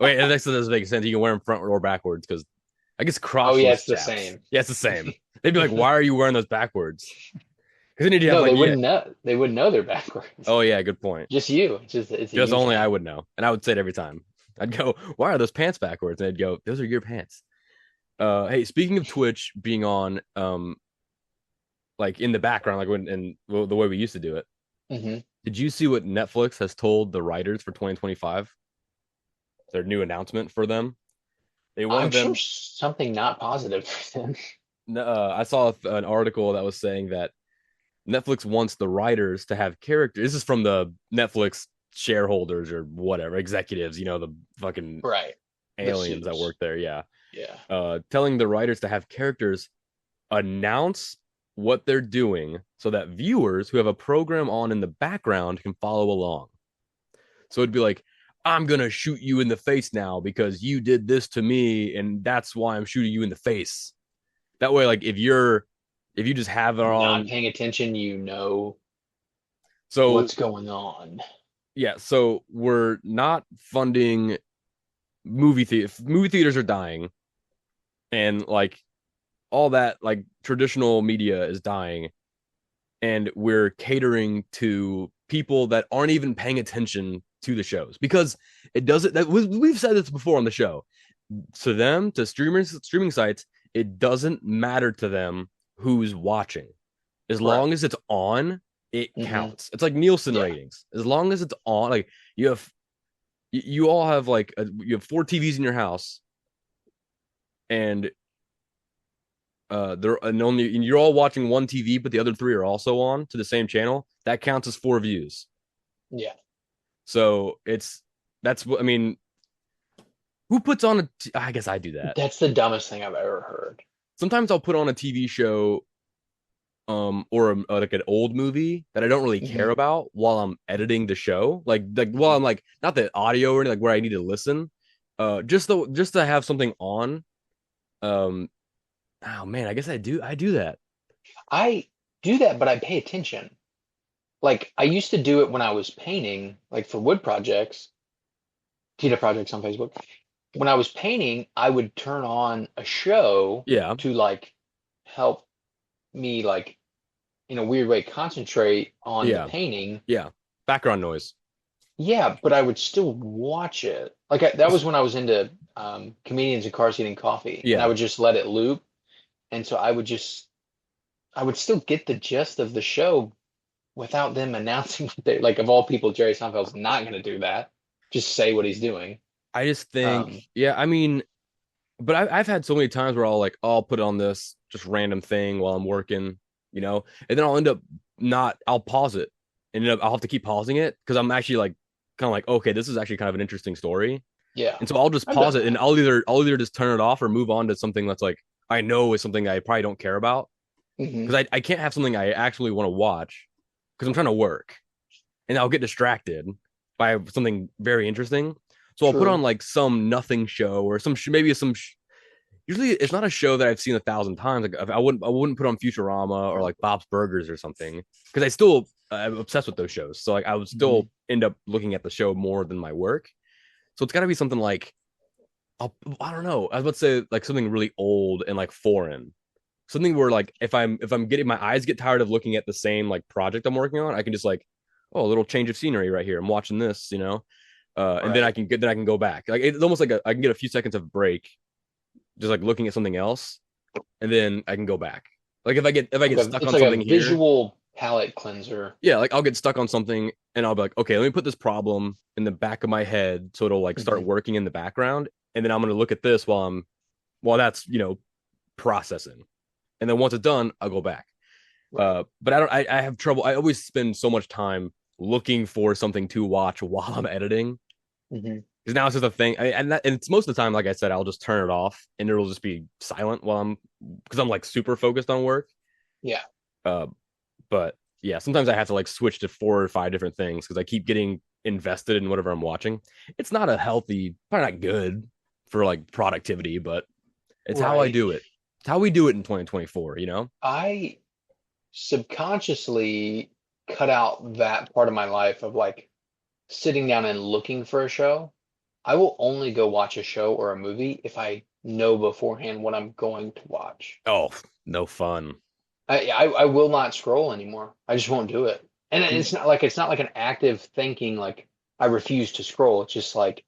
that doesn't make sense. You can wear them front or backwards because I guess Oh yeah, crotchless it's the chaps. same. Yeah, it's the same. They'd be like, "Why are you wearing those backwards?" Because then you'd have No, like, they yeah. wouldn't know. They wouldn't know they're backwards. Oh yeah, good point. Just you. It's a Just you only thing. I would know, and I would say it every time. I'd go, "Why are those pants backwards?" And they'd go, "Those are your pants." Hey, speaking of Twitch being on, like in the background, like the way we used to do it. Hmm. Did you see what Netflix has told the writers for 2025? Their new announcement for them. They I'm wanted sure them. something not positive for them. I saw an article that was saying that Netflix wants the writers to have characters. This is from the Netflix shareholders or whatever executives, the fucking Right. The aliens that suits. work there. Yeah, Yeah. telling the writers to have characters announce what they're doing so that viewers who have a program on in the background can follow along. So it'd be like, I'm gonna shoot you in the face now because you did this to me, and that's why I'm shooting you in the face. That way, like if you just have it Not on, paying attention, so what's going on. yeah, so we're not funding movie theaters are dying, and like all that like traditional media is dying, and we're catering to people that aren't even paying attention to the shows because it doesn't that we've said this before on the show. To them, to streaming sites, it doesn't matter to them who's watching. As Right. long as it's on, it Hmm. counts. It's like Nielsen Yeah. ratings. As long as it's on, like you all have like you have 4 TVs in your house, and and you're all watching one TV, but the other three are also on to the same channel. That counts as 4 views. Yeah. So that's what I mean. Who puts on I guess I do that. That's the dumbest thing I've ever heard. Sometimes I'll put on a TV show, or like an old movie that I don't really care Hmm. about while I'm editing the show. Like while I'm like not the audio or anything, like where I need to listen. Just to have something on. Um, oh man, I guess I do that. I do that, but I pay attention. Like I used to do it when I was painting, like for wood projects, Tita projects on Facebook. When I was painting, I would turn on a show Yeah, to like help me like in a weird way concentrate on the yeah, painting. yeah. Background noise. Yeah, but I would still watch it. Like that was when I was into comedians in cars getting coffee, and I Yeah, would just let it loop. And so I would still get the gist of the show without them announcing what they like. Of all people, Jerry Seinfeld's not going to do that. Just say what he's doing. I just think, Um, yeah, I mean, but I've had so many times where I'll like, oh, I'll put on this just random thing while I'm working, and then I'll end up not, I'll pause it and I'll have to keep pausing it because I'm actually like, kind of like, okay, this is actually kind of an interesting story. yeah, And so I'll just I've pause done it and that. I'll either just turn it off or move on to something that's like, I know is something I probably don't care about Hmm. because I can't have something I actually want to watch because I'm trying to work and I'll get distracted by something very interesting. So I'll put True. on like some nothing show or maybe some. Usually, it's not a show that I've seen 1,000 times. Like I wouldn't put on Futurama or like Bob's Burgers or something because I'm obsessed with those shows. So like I would Hmm. still end up looking at the show more than my work. So it's got to be something like I don't know. I was about to say like something really old and like foreign. Something where like if I'm getting my eyes get tired of looking at the same like project I'm working on, I can just like, oh, a little change of scenery right here. I'm watching this, and then Right. I can go back. Like it's almost like I can get a few seconds of break, just like looking at something else, and then I can go back. Like if I get stuck It's on like a something here, visual palette cleanser. yeah, like I'll get stuck on something and I'll be like, okay, let me put this problem in the back of my head so it'll like start Hmm. working in the background, and then I'm gonna look at this while that's processing, and then once it's done, I'll go back. Right. But I have trouble. I always spend so much time looking for something to watch while I'm editing Hmm. because now it's just a thing. And it's most of the time, like I said, I'll just turn it off and it'll just be silent because I'm like super focused on work. Yeah. Uh, but yeah, sometimes I have to like switch to 4 or 5 different things because I keep getting invested in whatever I'm watching. It's not a healthy, probably not good for like productivity, but it's how I Right. do it. It's how we do it in 2024, you know? I subconsciously cut out that part of my life of like sitting down and looking for a show. I will only go watch a show or a movie if I know beforehand what I'm going to watch. Oh, no fun. I will not scroll anymore. I just won't do it. And it's not like an active thinking like I refuse to scroll. It's just like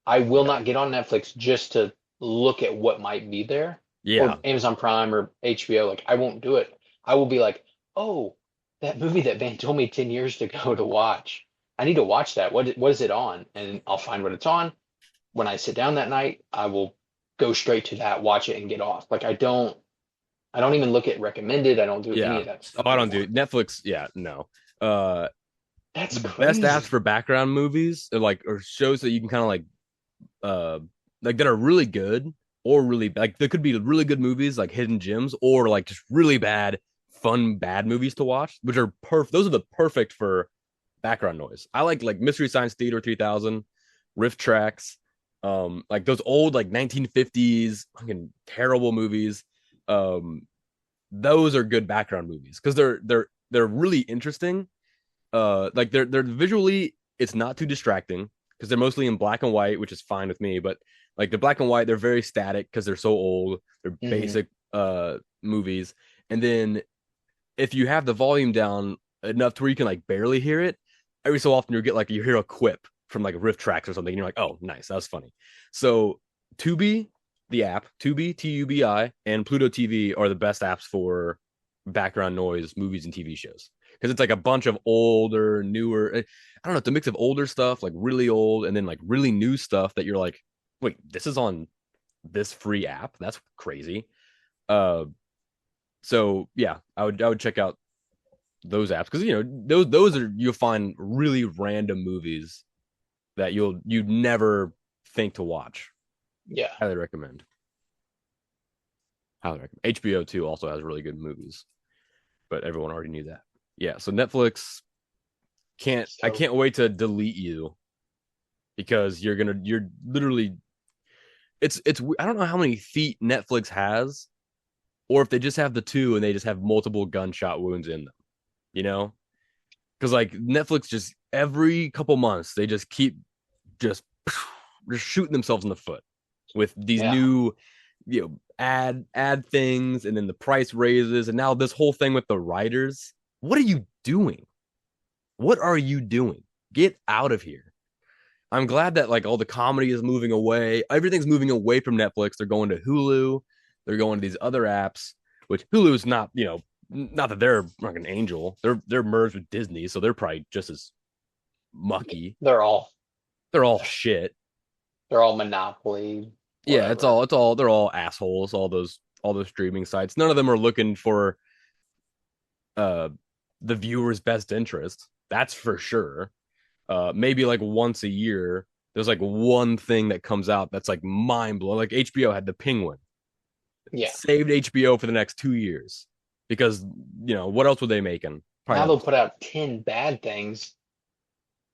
I will Yeah. not get on Netflix just to look at what might be there Yeah. or Amazon Prime or HBO. Like I won't do it. I will be like, oh, that movie that Van told me 10 years ago to watch. I need to watch that. What is it on? And I'll find what it's on. When I sit down that night, I will go straight to that, watch it, and get off. Like I don't even look at recommended. I don't do any Yeah. of that Oh, stuff I don't do anymore. it. Netflix. Yeah. No. Uh, That's the best apps crazy. for background movies are like, or shows that you can kind of like that are really good or really like, there could be really good movies like hidden gems or like just really bad, fun, bad movies to watch, which are perfect. Those are the perfect for background noise. I like Mystery Science Theater 3000, Riff Tracks, like those old like 1950s fucking terrible movies. Um, those are good background movies because they're really interesting. Like they're visually, it's not too distracting because they're mostly in black and white, which is fine with me. But like the black and white, they're very static because they're so old. They're Hmm. basic movies, and then if you have the volume down enough to where you can like barely hear it, every so often you hear a quip from like riff tracks or something, and you're like, oh, nice, that was funny. So Tubi, the app, Tubi, Tubi, and Pluto TV are the best apps for background noise movies and TV shows because it's like a bunch of older, newer. I don't know, it's a mix of older stuff, like really old, and then like really new stuff that you're like, wait, this is on this free app? That's crazy. Uh, so yeah, I would check out those apps because you know those are you'll find really random movies that you'd never think to watch. Yeah. Highly recommend. Highly recommend. HBO too also has really good movies, but everyone already knew that. Yeah, so Netflix can't I So can't wait to delete you because you're literally it's I don't know how many feet Netflix has or if they just have the two and they just have multiple gunshot wounds in them, you know? Because like Netflix just every couple months they just keep just just shooting themselves in the foot with these yeah. new ad things and then the price raises and now this whole thing with the writers. What are you doing? What are you doing? Get out of here. I'm glad that like all the comedy is moving away. Everything's moving away from Netflix. They're going to Hulu. They're going to these other apps, which Hulu's not, not that they're like an angel. They're merged with Disney, so they're probably just as mucky. They're all They're all shit. they're all monopoly, Yeah, whatever. it's all they're all assholes, all those streaming sites. None of them are looking for uh the viewer's best interest. That's for sure. Maybe like once a year, there's like one thing that comes out that's like mind blowing. Like HBO had the Penguin, Yeah. saved HBO for the next 2 years because what else were they making? Probably Now not they'll put out 10 bad things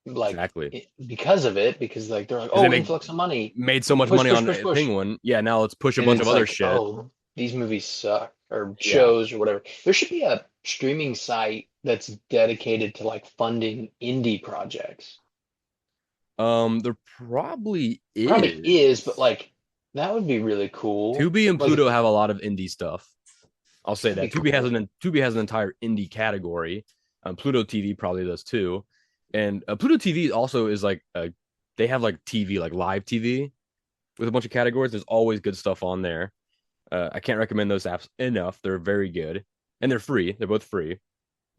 like exactly because of it, because like they're like, because they oh, make influx of money. made so much Push, money push, on push, push. Penguin. Yeah, now let's push a And bunch of it's other like, shit. oh, these movies suck, or Yeah, shows or whatever. There should be a streaming site that's dedicated to like funding indie projects. there probably Probably is, but is. like that would be really cool. Tubi and Like Pluto have a lot of indie stuff. I'll say that'd that be cool. Tubi has an entire indie category. Pluto TV probably does too, and Pluto TV also is like they have like TV like live TV with a bunch of categories. There's always good stuff on there. I can't recommend those apps enough. They're very good and they're free. They're both free.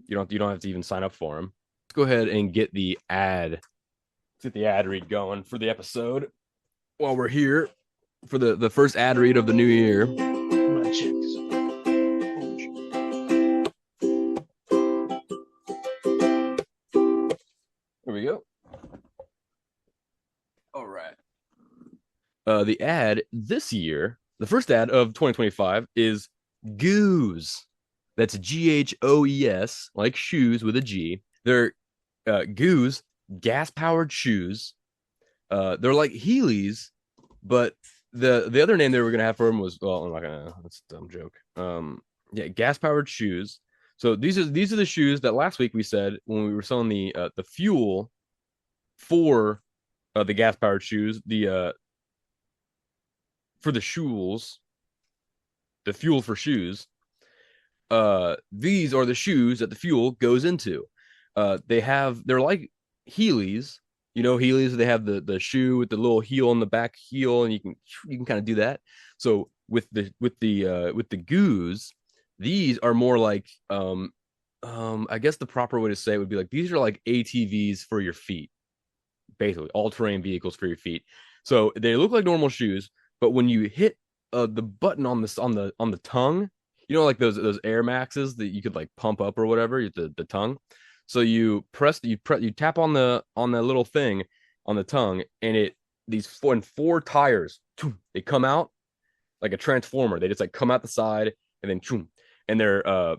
You don't have to even sign up for them. Let's go ahead and get the ad. Let's get the ad read going for the episode while we're here for the first ad read of the new year. I'm gonna check this. Here we go. All right. The ad this year, the first ad of 2025 is Goose. That's GHOES, like shoes with a G. They're Goose gas powered shoes. They're like Heelys, but the other name they were gonna have for him was, well, I'm not gonna. That's a dumb joke. Yeah, gas powered shoes. So these are the shoes that last week we said when we were selling the fuel for the gas powered shoes, the for the shoes, the fuel for shoes. These are the shoes that the fuel goes into. They're like Heelys. You know, Heelys, they have the shoe with the little heel on the back heel, and you can kind of do that. So with the goos, these are more like I guess the proper way to say it would be like these are like ATVs for your feet, basically all-terrain vehicles for your feet. So they look like normal shoes, but when you hit the button on this on the tongue, you know, like those Air Maxes that you could like pump up or whatever, the tongue. So you tap on the little thing on the tongue, and these four tires, they come out like a transformer. They just like come out the side and then and they're they're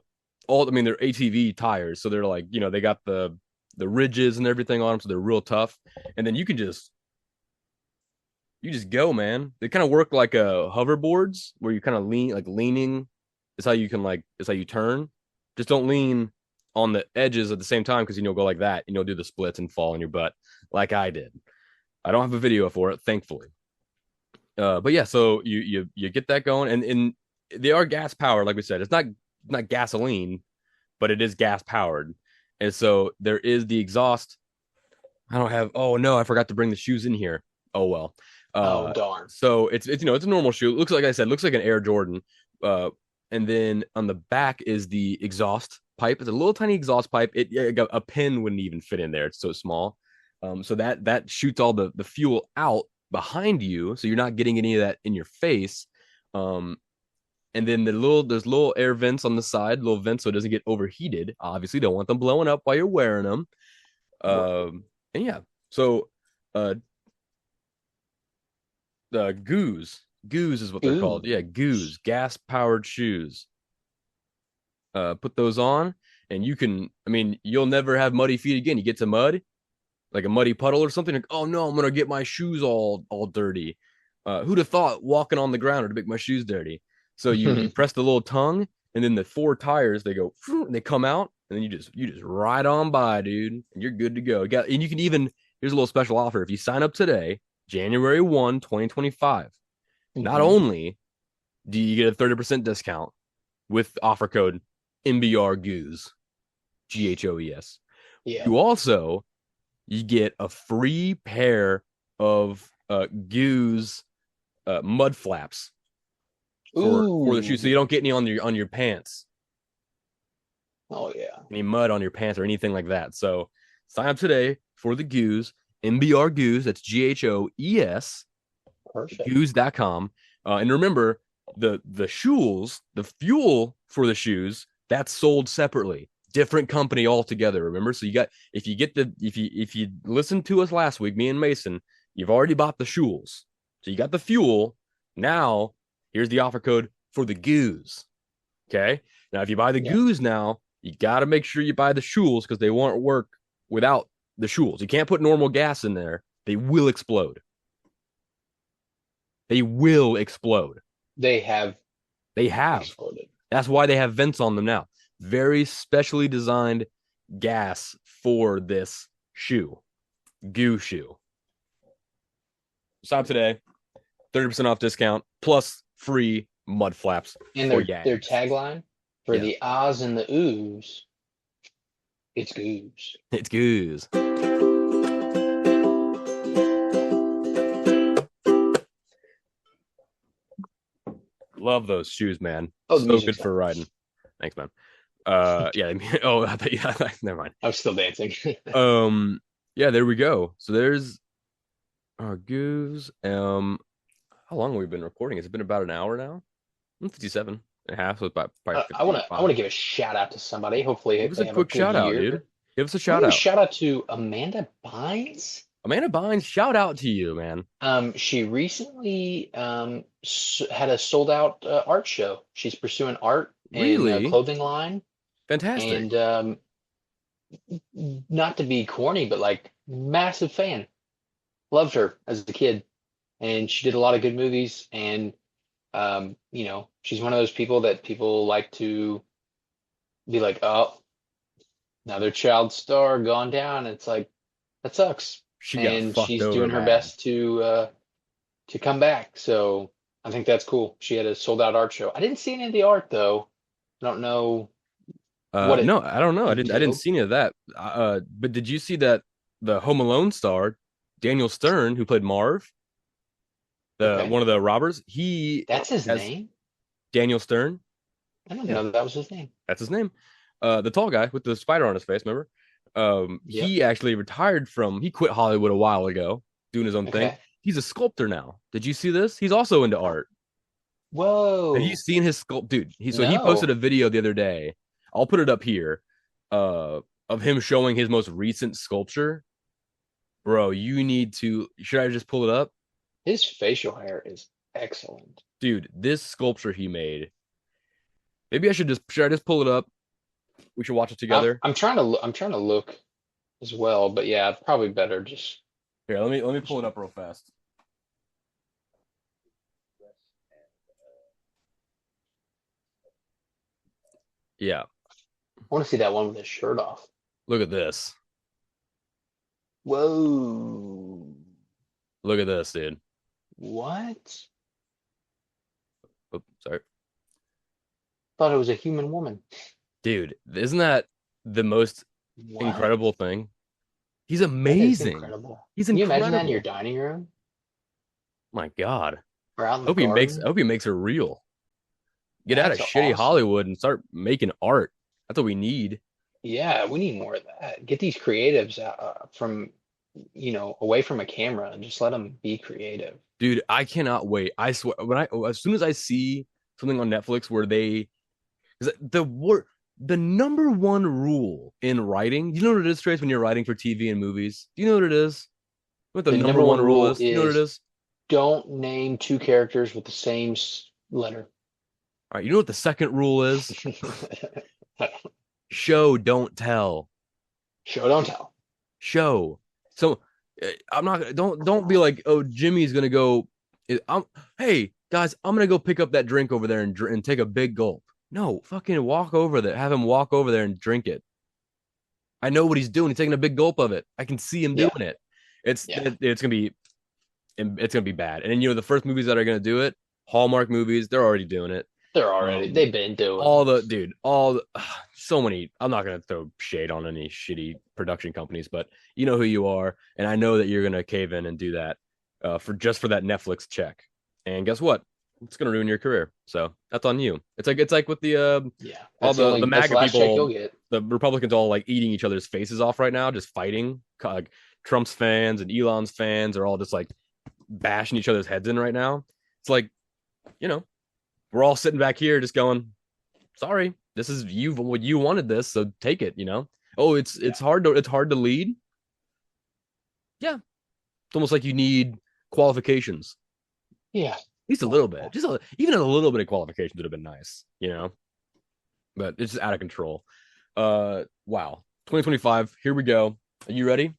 ATV tires, so they're like, you know, they got the ridges and everything on them, so they're real tough. And then you just go, man. They kind of work like hoverboards where you kind of leaning is how you can is how you turn. Just don't lean on the edges at the same time, because you'll go like that and you'll do the splits and fall on your butt like I did. I don't have a video for it, thankfully. But yeah, so you get that going, and they are gas powered, like we said. It's not gasoline, but it is gas powered. And so there is the exhaust. I don't have. Oh no, I forgot to bring the shoes in here. Oh well. Oh darn. So it's it's a normal shoe. It looks like I said, looks like an Air Jordan. And then on the back is the exhaust pipe. It's a little tiny exhaust pipe. A pin wouldn't even fit in there. It's so small. So that shoots all the fuel out behind you, so you're not getting any of that in your face. And then there's little air vents on the side, little vents so it doesn't get overheated. Obviously, don't want them blowing up while you're wearing them. And yeah, so the goos is what they're called. Yeah, goos, gas powered shoes. Put those on, and you'll never have muddy feet again. You get to mud, like a muddy puddle or something, like, oh no, I'm gonna get my shoes all dirty. Who'd have thought walking on the ground would make my shoes dirty? So you press the little tongue, and then the four tires, they go, and they come out, and then you just ride on by, dude, and you're good to go. And you can even, here's a little special offer. If you sign up today, January 1, 2025, not only do you get a 30% discount with offer code MBRGOOS, GHOES, you get a free pair of Goose mud flaps for the shoes, so you don't get any on your pants. Oh yeah, any mud on your pants or anything like that. So sign up today for the Goose, MBR Goose. That's GHOES. Perfect. Goose.com. And remember, the shoes, the fuel for the shoes, that's sold separately. Different company altogether. Remember, so if you listened to us last week, me and Mason, you've already bought the shoes, so you got the fuel. Now here's the offer code for the Goose. Okay, now if you buy the Goose now, you got to make sure you buy the shoes, because they won't work without the shoes. You can't put normal gas in there; they will explode. They will explode. They have exploded. That's why they have vents on them now. Very specially designed gas for this shoe. Goo shoe. Stop today. 30% off discount plus free mud flaps. And their tagline for the ahs and the oohs, it's goose. It's goose. Love those shoes, man. Oh, so good for riding. Thanks, man. Yeah. Oh, I thought, yeah. Never mind. I was still dancing. Yeah. There we go. So there's our goose. How long have we been recording? Has it been about an hour now? 57 and a half. So it's about I want to give a shout out to somebody. Hopefully, give us a quick shout out, dude. Give us a shout out. Shout out to Amanda Bynes. Amanda Bynes, shout out to you, man. She recently had a sold out art show. She's pursuing art and a clothing line. Fantastic. And not to be corny, but like massive fan. Loved her as a kid. and she did a lot of good movies. And she's one of those people that people like to be like, oh, another child star gone down. It's like that sucks, She got and fucked she's over doing her bad. best to come back. So I think that's cool. She had a sold out art show. I didn't see any of the art though. I don't know what it No, I don't know. I didn't entailed. see any of that. But did you see that the Home Alone star, Daniel Stern, who played Marv, the Okay, one of the robbers, he that's his has name. Daniel Stern. I didn't Yeah, know that was his name. that's his name. The tall guy with the spider on his face, remember? Yep. He actually retired from, he quit Hollywood a while ago, doing his own thing. Okay. He's a sculptor now. Did you see this? He's also into art. Have you Whoa. seen his sculpt, dude? He posted No. a video the other day. I'll put it up here, of him showing his most recent sculpture. Bro, you need to. Should I just pull it up, His facial hair is excellent. dude? This sculpture he made. Maybe I should just. Should I just pull it up? We should watch it together. I'm trying to look as well, but yeah, probably better just. Here, let me pull it up real fast. Yeah, I want to see that one with his shirt off. look at this. Whoa. Look at this, dude. What? Oh, sorry, Thought it was a human woman. dude. Isn't that the most What? incredible thing? He's That is amazing. incredible. He's Can you imagine that in your incredible. dining room My God. or out in I the hope he makes. I garden? hope he makes it real. Get out of That's shitty awesome. Hollywood and start making art. That's what we need, Yeah, we need more of that. Get these creatives out, from, away from a camera and just let them be creative. dude. I cannot wait. I swear, as soon as I see something on Netflix where they, 'cause the number one rule in writing. You know what it is, Trace, when you're writing for TV and movies. Do you know what it is? What the The number number one one rule rule is? You know what it is is? don't name two characters with the same letter. All right. You know what the second rule is? Show, don't tell. Show, don't tell. Show. So I'm not. Don't be like, oh, Jimmy's gonna go. I'm. Hey guys, I'm gonna go pick up that drink over there and take a big gulp. No, fucking walk over there. Have him walk over there and drink it. I know what he's doing. He's taking a big gulp of it. I can see him Yeah, doing it. It's yeah. it's gonna be bad. And then the first movies that are gonna do it, Hallmark movies, they're already doing it. Um, They've been doing all it. the dude, all the, so many. I'm not gonna throw shade on any shitty production companies, but you know who you are, and I know that you're gonna cave in and do that for that Netflix check. And guess what? It's gonna ruin your career. So that's on you. It's like with the Yeah, all the that's the MAGA last check you'll people, get. the Republicans all like eating each other's faces off right now, just fighting. Like Trump's fans and Elon's fans are all just like bashing each other's heads in right now. It's like, you know, we're all sitting back here just going, sorry, this is you wanted this, so take it. Oh, Yeah, it's hard to lead. Yeah. It's almost like you need qualifications. yeah. At least a little bit. Even a little bit of qualifications would have been nice. But it's just out of control. Wow. 2025, here we go. Are you ready?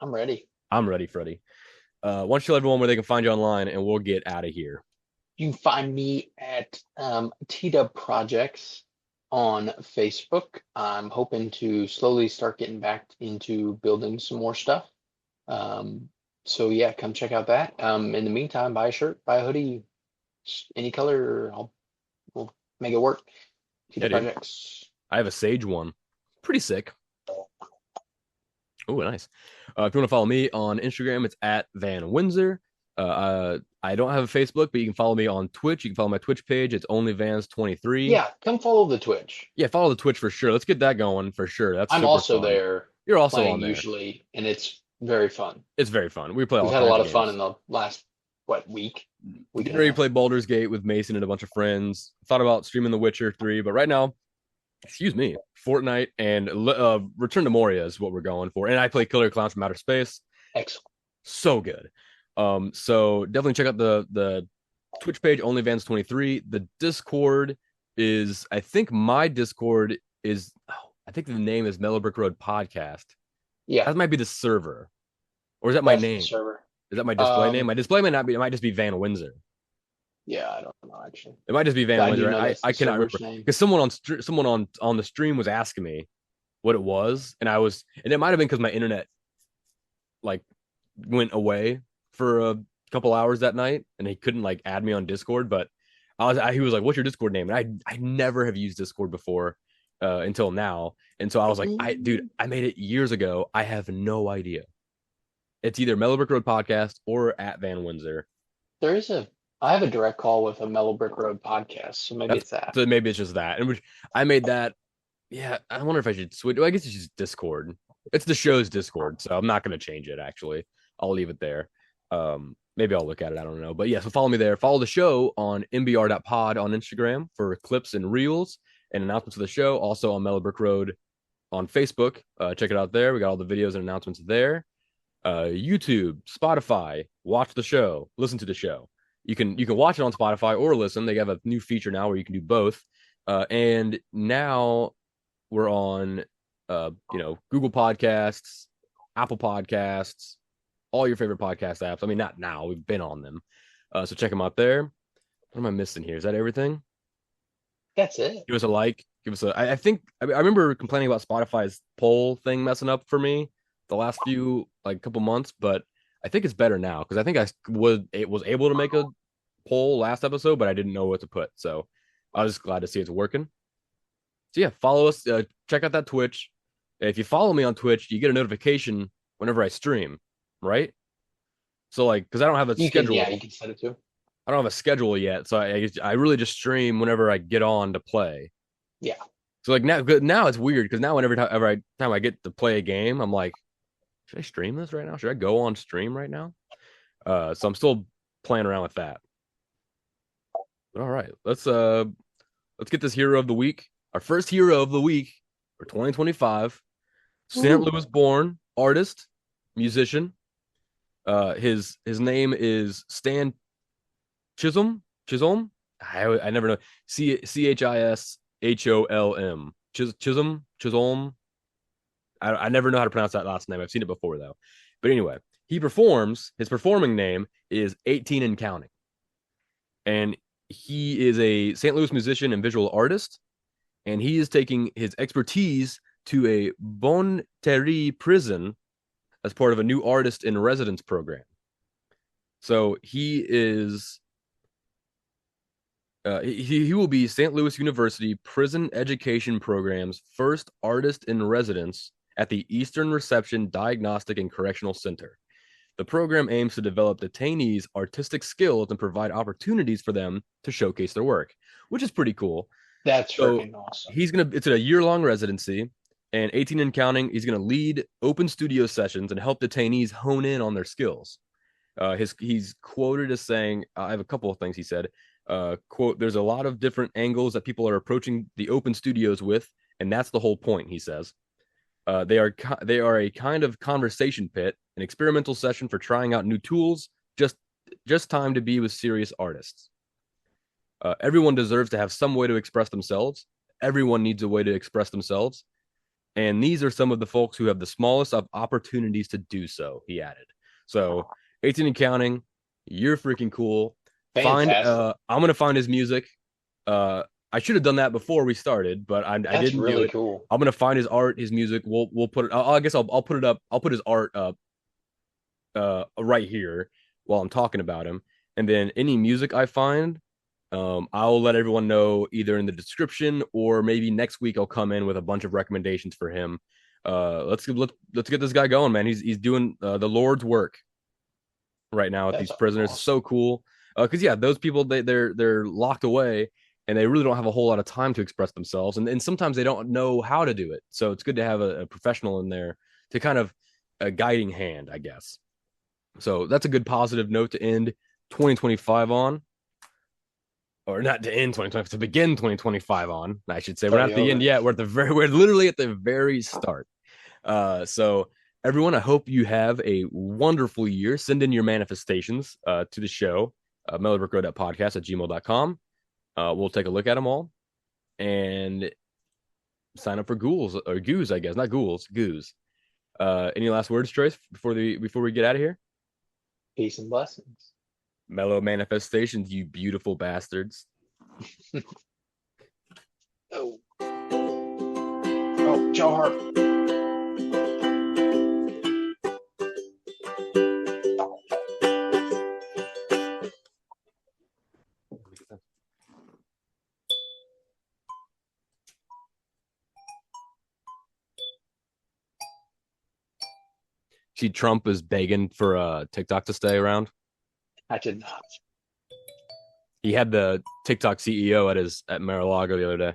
I'm ready. I'm ready, Freddie. Why don't you tell everyone where they can find you online and we'll get out of here. You can find me at T-Dub Projects on Facebook. I'm hoping to slowly start getting back into building some more stuff. So yeah, come check out that. In the meantime, buy a shirt, buy a hoodie, any color. We'll make it work. Yeah, T-Dub dude. Projects. I have a Sage one. Pretty sick. Oh, nice. If you want to follow me on Instagram, it's at Van Windsor. I don't have a Facebook, but you can follow me on Twitch. You can follow my Twitch page. It's OnlyVans23. Yeah, come follow the Twitch. Yeah, follow the Twitch for sure. Let's get that going for sure. That's I'm super also fun. there You're also playing on there. usually, and it's very fun. It's very fun. We play all We've had a kinds lot of of fun games. in the last week Getting and a ready to half. play Baldur's Gate with Mason and a bunch of friends. Thought about streaming The Witcher 3, but right now, excuse me, Fortnite and Return to Moria is what we're going for. And I play Killer Clowns from Outer Space. Excellent. So good. So definitely check out the Twitch page, OnlyVans23. The Discord is, I think my Discord is, I think the name is Mellow Brick Road Podcast. Yeah, That might be the server. Or is that my that's the name? server. Is that my display name? Um, My display may not be. It might just be Van Windsor. yeah, I don't know actually. It might just be But Van I do Windsor. know that's I the cannot server's remember name. because someone on the stream was asking me what it was, and it might have been because my internet like went away for a couple hours that night, and he couldn't like add me on Discord. But he was like, "What's your Discord name?" And I never have used Discord before until now, and so I was like, Mm, I made it years ago. I have no idea. It's either Mellow Brick Road Podcast or at Van Windsor. there is a. I have a direct call with a Mellow Brick Road podcast, so maybe That's it's that. so maybe it's just that. And which I made that. Yeah, I wonder if I should switch. Well, I guess it's just Discord. It's the show's Discord, so I'm not going to change it. Actually, I'll leave it there. Maybe I'll look at it. I don't know, but yeah. So follow me there. Follow the show on mbr.pod on Instagram for clips and reels and announcements of the show. Also on Mellow Brick Road on Facebook. Check it out there. We got all the videos and announcements there. YouTube, Spotify. Watch the show. Listen to the show. You can watch it on Spotify or listen. They have a new feature now where you can do both. And now we're on Google Podcasts, Apple Podcasts, all your favorite podcast apps. I mean, not now, we've been on them. So check them out there. What am I missing here? Is that everything? That's it. Give us a like. Give us a I think I remember complaining about Spotify's poll thing messing up for me the last few like couple months, but I think it's better now because I think was able to make a poll last episode, but I didn't know what to put. So I was just glad to see it's working. So yeah, follow us. Check out that Twitch. If you follow me on Twitch, you get a notification whenever I stream, right? So like, because I don't have a You can, yeah, schedule. you can set it to. I don't have a schedule yet, so I really just stream whenever I get on to play. Yeah. So like now it's weird because now whenever time I get to play a game, I'm like, should I stream this right now? Should I go on stream right now? So I'm still playing around with that. But all right, let's get this hero of the week. Our first hero of the week for 2025. St. Ooh. Louis born artist, musician. His name is Stan Chisholm. Chisholm. I never know. Chisholm. Chisholm. I never know how to pronounce that last name. I've seen it before though. But anyway, he performs. His performing name is 18 and Counting, and he is a St. Louis musician and visual artist. And he is taking his expertise to a Bon Terre prison as part of a new artist in residence program. So he is he will be St. Louis University Prison Education Program's first artist in residence at the Eastern Reception Diagnostic and Correctional Center. The program aims to develop detainees' artistic skills and provide opportunities for them to showcase their work, which is pretty cool. That's So freaking awesome. it's a year-long residency, and 18 and Counting, he's going to lead open studio sessions and help detainees hone in on their skills. He's quoted as saying, I have a couple of things he said. Quote, there's a lot of different angles that people are approaching the open studios with, and that's the whole point, he says. They are a kind of conversation pit, an experimental session for trying out new tools, just time to be with serious artists. Everyone deserves to have some way to express themselves. Everyone needs a way to express themselves. And these are some of the folks who have the smallest of opportunities to do so, he added. So 18 and Counting, you're freaking cool. Fantastic. I'm gonna find his music. I should have done that before we started, but I That's didn't do really it. cool. I'm gonna find his art, his music. We'll put it. I guess I'll put it up. I'll put his art up right here while I'm talking about him, and then any music I find, I'll let everyone know either in the description or maybe next week I'll come in with a bunch of recommendations for him. Let's get this guy going, man. He's doing the Lord's work right now with That's these prisoners. awesome. So cool. Because yeah, those people they're locked away and they really don't have a whole lot of time to express themselves, and sometimes they don't know how to do it. So it's good to have a professional in there to kind of a guiding hand, I guess. So that's a good positive note to end 2025 on, or not to end 2025, to begin 2025 on. I should say we're not at the end yet. We're literally at the very start. So everyone, I hope you have a wonderful year. Send in your manifestations to the show, mellowbrickroad.podcast@gmail.com. We'll take a look at them all and sign up for ghouls or goos, I guess, not ghouls, goos. Any last words, Trace, before we get out of here? Peace and blessings. Mellow manifestations, you beautiful bastards. Oh, oh, jaw harp. See, Trump is begging for TikTok to stay around. I did not. He had the TikTok CEO at Mar-a-Lago the other day.